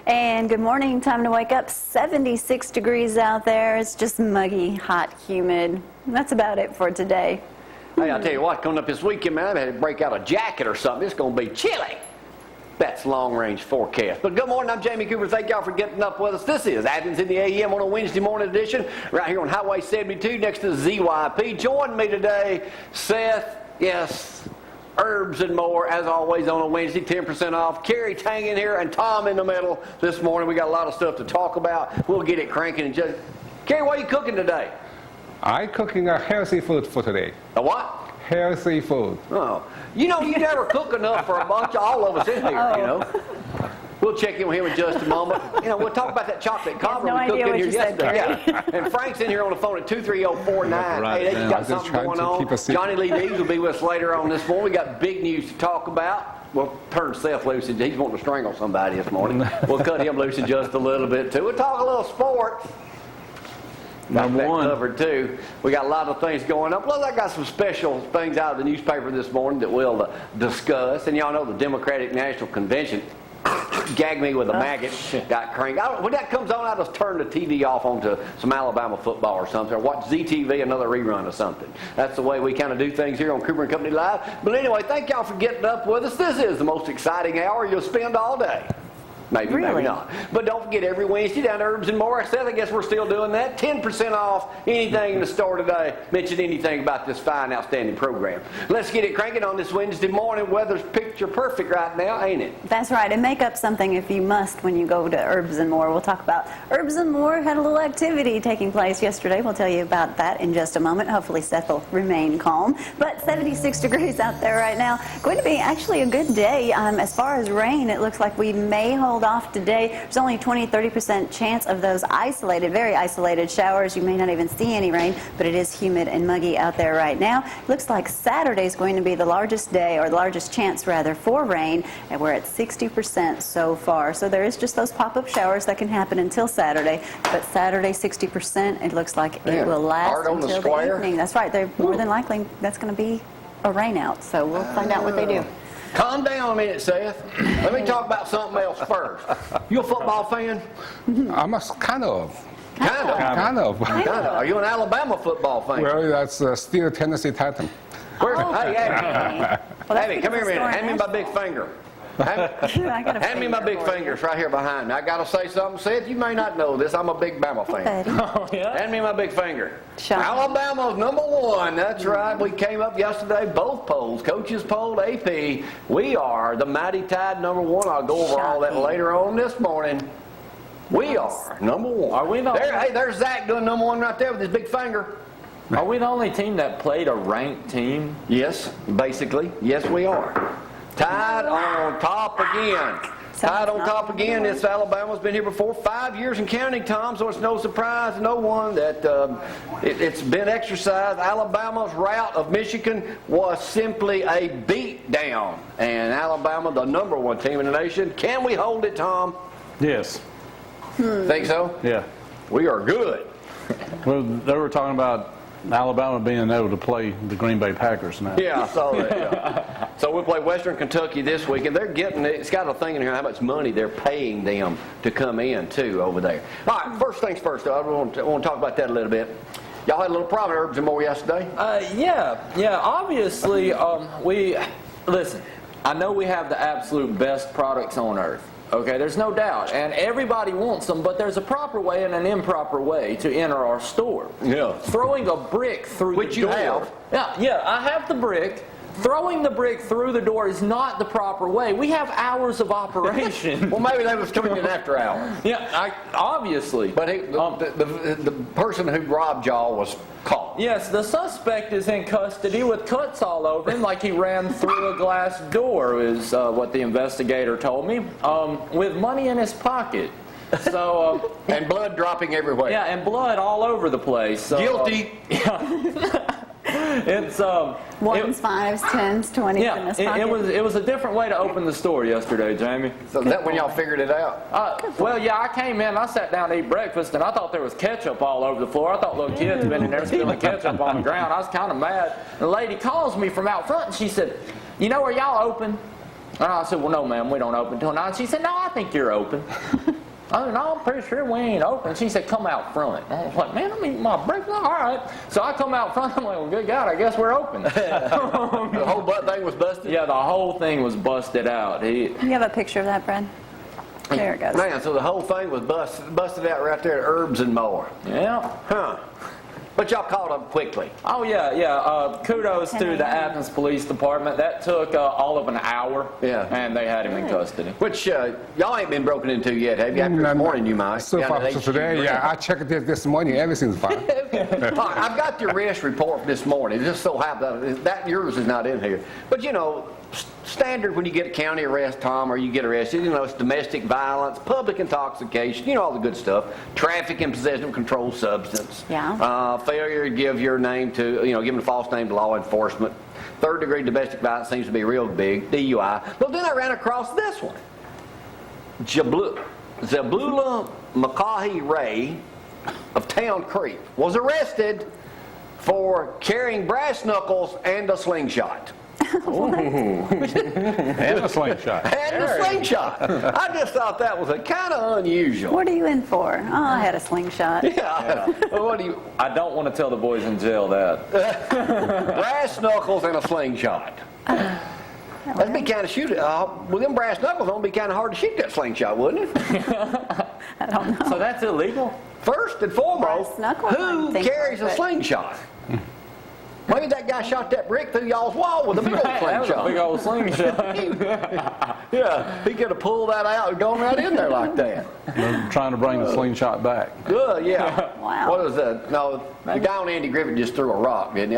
And good morning, time to wake up. 76 degrees out there. It's just muggy, hot, humid. That's about it for today. Hey, I'll tell you what, coming up this weekend, man, I had to break out a jacket or something. It's going to be chilly. That's long-range forecast. But good morning, I'm Jamie Cooper. Thank y'all for getting up with us. This is Athens in the AM on a Wednesday morning edition, right here on Highway 72 next to ZYP. Joining me today, Seth, yes, Herbs and More, as always on a Wednesday, 10% off. Carrie's hanging here, and Tom in the middle this morning. We got a lot of stuff to talk about. We'll get it cranking in just... Carrie, what are you cooking today? I'm cooking a healthy food for today. A what? Healthy food. Oh. You know, you never cook enough for a bunch of all of us in here, you know. We'll check in with him in just a moment. You know, we'll talk about that chocolate cobbler we cooked in here yesterday. Yeah. And Frank's in here on the phone at 230-4988. He's got something going on. Johnny Lee Dees will be with us later on this morning. We got big news to talk about. We'll turn Seth loose. He's wanting to strangle somebody this morning. We'll cut him loose in just a little bit, too. We'll talk a little sports. Got that covered too. We got a lot of things going on. Plus, I got some special things out of the newspaper this morning that we'll discuss. And y'all know the Democratic National Convention gagged me with a maggot, got cranked. When that comes on, I just turn the TV off onto some Alabama football or something, or watch ZTV, another rerun of something. That's the way we kind of do things here on Cooper & Company Live. But anyway, thank y'all for getting up with us. This is the most exciting hour you'll spend all day. Maybe, really? Maybe not. But don't forget, every Wednesday down to Herbs and More. Seth, I guess we're still doing that. 10% off anything in the store today. Mention anything about this fine, outstanding program. Let's get it cranking on this Wednesday morning. Weather's picture perfect right now, ain't it? That's right. And make up something if you must when you go to Herbs and More. We'll talk about Herbs and More. Had a little activity taking place yesterday. We'll tell you about that in just a moment. Hopefully Seth will remain calm. But 76 degrees out there right now. Going to be actually a good day. As far as rain, it looks like we may hold off today. There's only 20-30% chance of those isolated, very isolated showers. You may not even see any rain, but it is humid and muggy out there right now. Looks like Saturday is going to be the largest day, or the largest chance rather, for rain, and we're at 60% so far. So there is just those pop-up showers that can happen until Saturday, but Saturday 60%, it looks like it will last until the evening. That's right. They're more than likely that's going to be a rain out, so we'll find out what they do. Calm down a minute, Seth. Let me talk about something else first. You a football fan? I'm a kind of. Kind of. Are you an Alabama football fan? Well, that's still Tennessee Titan. Hey, Abby, come here a minute. Hand me my big finger. Hand me my big fingers right here behind me. I got to say something, Seth. You may not know this. I'm a big Bama fan. Oh, yeah? Hand me my big finger. Alabama's #1. That's right. We came up yesterday, both polls, coaches poll, AP. We are the Mighty Tide #1. I'll go over all that later on this morning. We are #1. Are we the Hey, there's Zach doing #1 right there with his big finger. Are we the only team that played a ranked team? Yes, basically. Yes, we are. Tied on top again. Tied on top again. This Alabama's been here before 5 years and counting, Tom, so it's no surprise to no one that it's been exercised. Alabama's rout of Michigan was simply a beat down. And Alabama, the #1 team in the nation. Can we hold it, Tom? Yes. Think so? Yeah. We are good. Well, they were talking about Alabama being able to play the Green Bay Packers now. Yeah, I saw that. Yeah. So we'll play Western Kentucky this week, and they're getting it's got a thing in here how much money they're paying them to come in too over there. All right, first things first, though. I want to talk about that a little bit. Y'all had a little problem at Herbs and More yesterday. Yeah. Obviously, listen. I know we have the absolute best products on earth. Okay, there's no doubt, and everybody wants them, but there's a proper way and an improper way to enter our store. Yeah. Throwing a brick through the door. Which you have. Yeah, I have the brick. Throwing the brick through the door is not the proper way. We have hours of operation. Well, maybe they was coming in after hours. Yeah, obviously. But the person who robbed y'all was caught. Yes, the suspect is in custody with cuts all over him like he ran through a glass door, is what the investigator told me, with money in his pocket. So and blood dropping everywhere. Yeah, and blood all over the place. So, guilty. It's ones, fives, tens, 20s in this pocket. It was a different way to open the store yesterday, Jamie. So is that when y'all figured it out? Well, yeah, I came in, I sat down to eat breakfast, and I thought there was ketchup all over the floor. I thought little kids had been in there spilling ketchup on the ground. I was kind of mad. The lady calls me from out front, and she said, "You know where y'all open?" And I said, well, no, ma'am, we don't open till 9. She said, no, I think you're open. I said, no, I'm pretty sure we ain't open. She said, come out front. And I was like, man, I'm eating my breakfast. All right. So I come out front. I'm like, well, good God, I guess we're open. The whole butt thing was busted? Yeah, the whole thing was busted out. You have a picture of that, Brad? There it goes. Man, so the whole thing was busted out right there at Herbs and More. Yeah. Huh. But y'all caught up quickly. Oh, yeah. Kudos to the Athens Police Department. That took all of an hour. Yeah. And they had him in custody. Which y'all ain't been broken into yet, have you? After this morning, you might. So far, so today, yeah, I checked it this morning. Everything's fine. All right, I've got the arrest report this morning. It just so happens that yours is not in here. But, you know, standard when you get a county arrest, Tom, or you get arrested, you know, it's domestic violence, public intoxication, you know, all the good stuff. Traffic and possession of a controlled substance. Yeah. Failure to give your name to, you know, giving a false name to law enforcement. Third degree domestic violence seems to be real big. DUI. But then I ran across this one. Zabula McCaughey Ray of Town Creek was arrested for carrying brass knuckles and a slingshot. And a slingshot. And a slingshot. I just thought that was a kind of unusual. What are you in for? Oh, I had a slingshot. Yeah. What do you? I don't want to tell the boys in jail that. Brass knuckles and a slingshot. That'd be kind of shoot. With them brass knuckles, it'd be kind of hard to shoot that slingshot, wouldn't it? I don't know. So that's illegal? First and foremost, Brass knuckles, I who think carries so, a but- slingshot? Maybe that guy shot that brick through y'all's wall with a big old That was a slingshot. big old slingshot. Yeah, he could have pulled that out and gone right in there like that. They're trying to bring the slingshot back. Good, yeah. Wow. What was that? No, the guy on Andy Griffith just threw a rock, didn't he?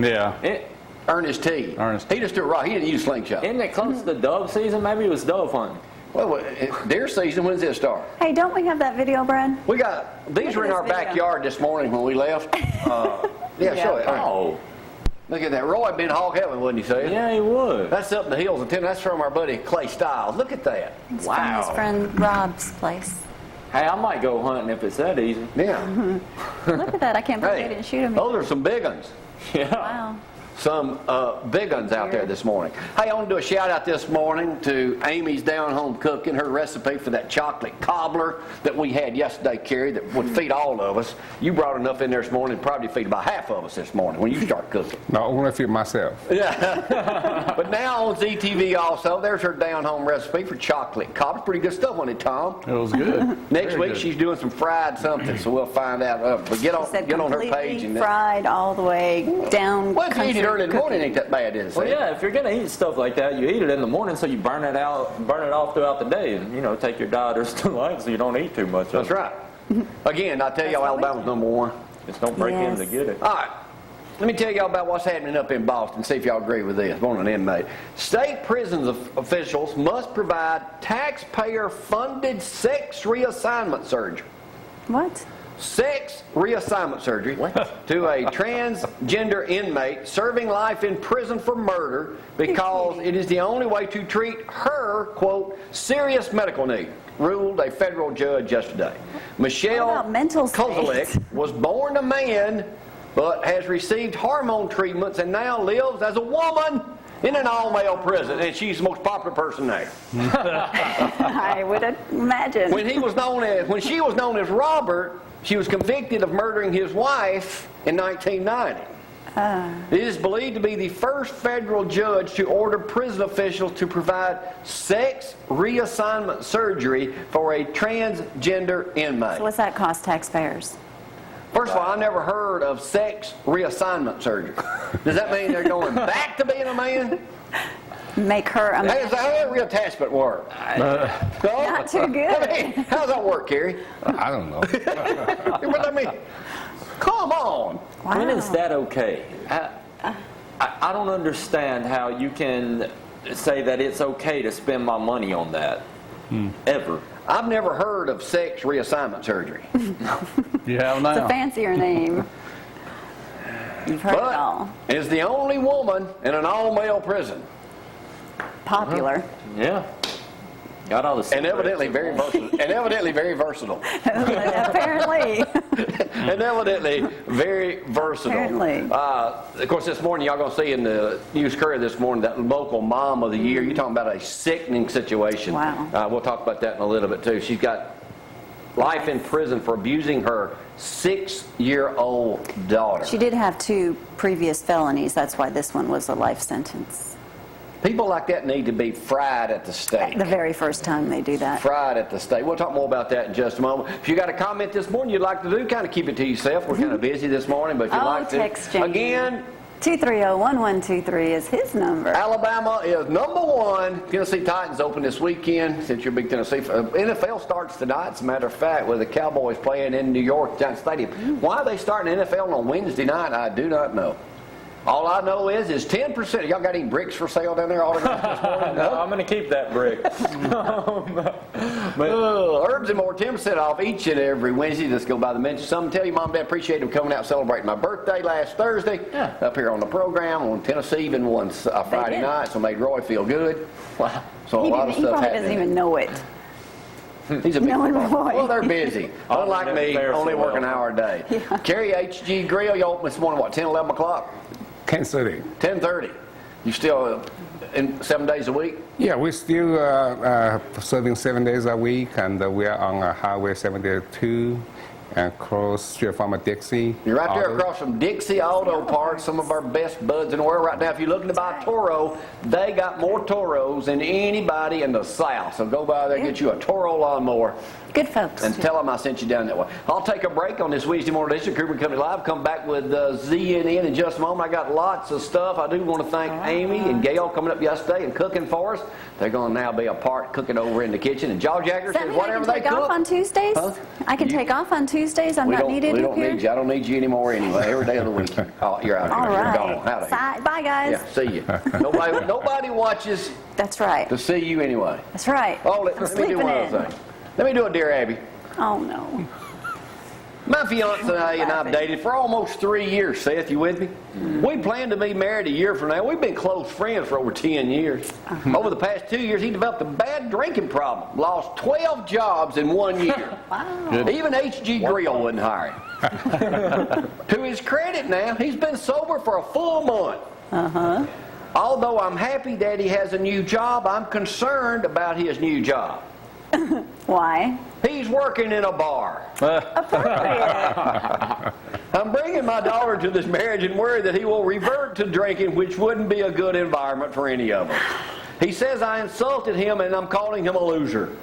Yeah. Ernest T. Ernest. He just threw a rock. He didn't use a slingshot. Isn't it close to the dove season? Maybe it was dove hunting. Well, deer season, when's it start? Hey, don't we have that video, Brad? We got, these were in this our video. backyard this morning when we left. Yeah, show it. Oh. Look at that. Roy been hog heaven, wouldn't he say? Yeah, he would. That's up in the hills of Tennessee. That's from our buddy Clay Stiles. Look at that. It's from his friend Rob's place. Hey, I might go hunting if it's that easy. Yeah. Look at that. I can't believe they Hey, didn't shoot him. those are some big ones. Yeah. Wow. Some big ones out there this morning. Hey, I want to do a shout out this morning to Amy's Down Home Cooking, her recipe for that chocolate cobbler that we had yesterday, Carrie, that would feed all of us. You brought enough in there this morning to probably feed about half of us this morning when you start cooking. No, I want to feed myself. Yeah. But now on ZTV also, there's her Down Home recipe for chocolate cobbler. Pretty good stuff on it, Tom. It was good. Next Very week good. she's doing some fried something, so we'll find out. But get He said on her completely page and fried all the way down. well, if you eat it country early in the morning, cooking. ain't that bad, is it? Well, yeah, if you're going to eat stuff like that, you eat it in the morning so you burn it off throughout the day and, you know, take your dieters to lunch so you don't eat too much of That's it. right. Again, I tell y'all what we Alabama's number one. Just don't break in Yes. to get it. All right. Let me tell y'all about what's happening up in Boston, see if y'all agree with this. One an inmate. State prisons officials must provide taxpayer-funded sex reassignment surgery. What? Sex reassignment surgery to a transgender inmate serving life in prison for murder because it is the only way to treat her, quote, serious medical need, ruled a federal judge yesterday. Michelle about mental Kozalik state? was born a man but has received hormone treatments and now lives as a woman in an all-male prison, and she's the most popular person there. I would imagine. When she was known as Robert, she was convicted of murdering his wife in 1990. It is believed to be the first federal judge to order prison officials to provide sex reassignment surgery for a transgender inmate. So what's that cost taxpayers? First of all, I never heard of sex reassignment surgery. Does that mean they're going back to being a man? Make her a How man. does that reattachment work? No? Not too good. I mean, how does that work, Carrie? I don't know. But I mean, come on. When is Wow. that okay? I don't understand how you can say that it's okay to spend my money on that. Ever. I've never heard of sex reassignment surgery. You have It's a now. fancier name. You've heard it all. But is the only woman in an all-male prison. Popular. Yeah. Got all the And evidently very versatile. Apparently. And evidently very versatile. Apparently. Of course, this morning, y'all going to see in the News Courier this morning that local mom of the year. You're talking about a sickening situation. Wow. We'll talk about that in a little bit, too. She's got life in prison for abusing her 6-year-old daughter. She did have 2 previous felonies. That's why this one was a life sentence. People like that need to be fried at the stake. The very first time they do that. Fried at the stake. We'll talk more about that in just a moment. If you got a comment this morning you'd like to do, kind of keep it to yourself. We're kind of busy this morning, but if you'd like to. Text Jamie. Again, 230-1123 is his number. Alabama is number 1. Tennessee Titans open this weekend. Since you're a big Tennessee fan, NFL starts tonight, as a matter of fact, with the Cowboys playing in New York, Giant Stadium. Why are they starting NFL on Wednesday night? I do not know. All I know is 10%. Y'all got any bricks for sale down there? Autographs this morning? No, I'm going to keep that brick. Herbs and more, 10% off each and every Wednesday. Just go by the mention. Something tell you, Mom and Dad, appreciate them coming out celebrating my birthday last Thursday. Yeah. Up here on the program on Tennessee, even one Friday night, so made Roy feel good. Wow. So a lot of He stuff probably happening. doesn't even know it. He's a big Knowing football. Roy. Well, they're busy. Unlike me, only work an hour a day. Carrie HG Grill, you open this morning, what, 10, 11 o'clock? 10:30. 10:30. You still in 7 days a week? Yeah, we're still serving 7 days a week, and we are on Highway 72 and close street from Dixie. You're right there Auto. across from Dixie Auto Parts, some of our best buds in the world right now. If you're looking to buy a Toro, they got more Toros than anybody in the South. So go by there, get you a Toro lawnmower, Good folks. and tell them I sent you down that way. I'll take a break on this Wednesday morning edition of Cooper Company Live. Come back with ZNN in just a moment. I got lots of stuff. I do want to thank Amy and Gail coming up yesterday and cooking for us. They're going to now be a part cooking over in the kitchen. And Jaw Jacker Does that says mean whatever I they can take cook. off on Tuesdays? Huh? I can take off on Tuesdays? I'm not needed we up don't here? need you. I don't need you anymore anyway. Every day of the week. Oh, you're out of All here. right. You're gone. Out of here. Bye, guys. Yeah, see you. Nobody watches That's right. to see you anyway. That's right. Oh, let I'm me do sleeping one in. other thing. Let me do a Dear Abby. Oh, no. My fiance and I've dated for almost 3 years. Seth, you with me? We plan to be married a year from now. We've been close friends for over 10 years. Over the past 2 years, he developed a bad drinking problem. Lost 12 jobs in 1 year. Wow. Even HG Grill wouldn't hire him. To his credit now, he's been sober for a full month. Uh-huh. Although I'm happy that he has a new job, I'm concerned about his new job. Why? He's working in a bar. Appropriate. I'm bringing my daughter to this marriage and worried that he will revert to drinking, which wouldn't be a good environment for any of us. He says I insulted him and I'm calling him a loser.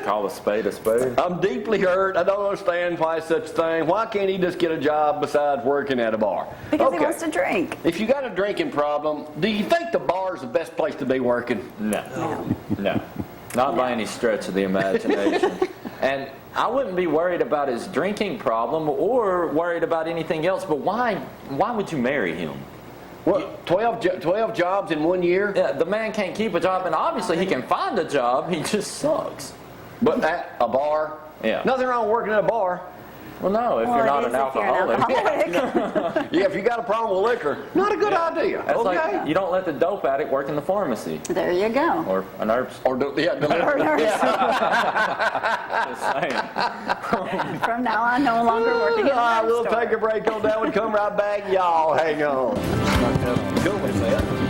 Call a spade a spade. I'm deeply hurt. I don't understand why such a thing. Why can't he just get a job besides working at a bar? Because he wants to drink. If you got a drinking problem, do you think the bar is the best place to be working? No. Not by any stretch of the imagination. And I wouldn't be worried about his drinking problem or worried about anything else, but why would you marry him? What, 12 jobs in 1 year? Yeah, the man can't keep a job, and obviously he can find a job, he just sucks. But at a bar? Yeah. Nothing wrong with working at a bar. Well, no, if you're not an alcoholic. Yeah, if you got a problem with liquor, not a good idea. That's Okay. like, you don't let the dope addict work in the pharmacy. There you go. Or an herb store. Delivery. Just saying. From now on, no longer working in All right, a we'll store. take a break on that one. Come right back. Y'all hang on. Cool with that.